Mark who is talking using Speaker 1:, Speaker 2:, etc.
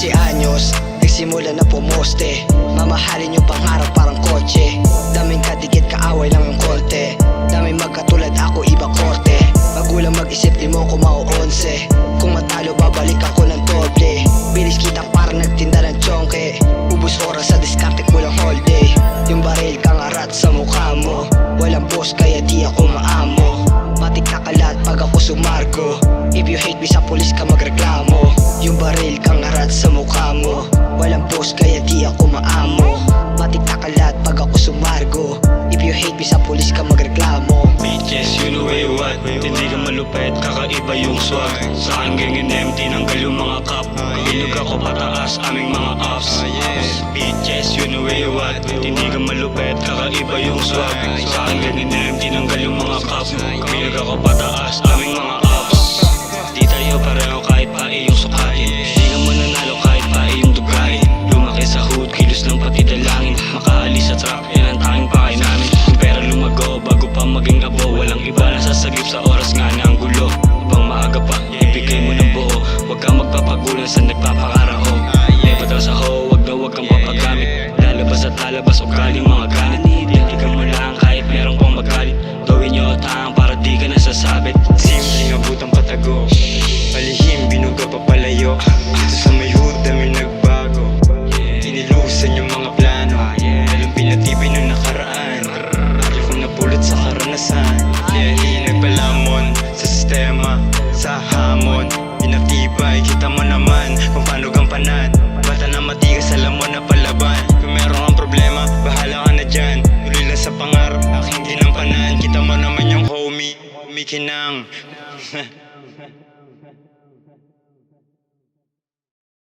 Speaker 1: 15 anyos, nagsimula na pumoste. Mamahalin yung pangarap parang kotse. Daming kadikit, kaaway lang yung konti. Daming magkatulad ako, iba korte. Magulang mag-isip, di mo ko mau-11. Kung matalo, babalik ako ng doble. Bilis kita parang nagtinda ng chongke. Ubus oras sa diskarte, kulang whole day. Yung baril kang arat sa mukha mo. Walang boss kaya di ako maamo. Matik na kalat pag ako sumargo. If you hate me sa pulis ka magreklamo. Yung baril kang arat sa mukha mo. Walang boss kaya di ako maamo. Matik na kalat pag ako sumargo. If you hate me sa pulis ka magreklamo.
Speaker 2: Bitches, you know what? Hindi ka malupet, kakaiba yung swag. Sa aking gangin empty, nanggal yung mga cup. Binog ako pataas, aming mga ups. Bitches, you know what? Hindi ka malupet, kakaiba yung swag. Sa aking gangin empty, nanggal yung mga cup. Binog ako pataas, aming mga ups. Di tayo pareho kahit pa iyong sukatin. Di ka mananalo kahit pa iyong dugahin. Lumaki sa hood, kilos lang pati dalangin. Makaalis sa trap, yan ang tanging pakay namin. Kung pera lumago, bago pa maging abo. Walang iba na sasagip sa oras nga na ang gulo. Habang maaga pa, ibigay mo ng buo. Huwag kang magpapagulan sa nagpapakarao. Lepat lang sa ho, wag kang papagamit. Lalabas at lalabas, ugaling mga ganit. Tindigan mo lang kahit merong pang magalit. Gawin nyo taang para di ka nasasabit.
Speaker 3: Simpleng abutang patago, palihim, binuga papalayo. Dito sa may hood, dami nagbago. Inilusan yung mga plano, lalong pinatibay nung nakaraan. Ayaw kong napulot sa karanasan. Di nagpalamon sa sistema, sa hamon. Pinatibay, kita mo naman kung paano gampanan. Bata na matigas, alam mo na palaban. Kung meron kang problema, bahala ka na dyan. Tuloy lang sa pangarap, aking ginampanan. Kita mo naman yung homie, umikinang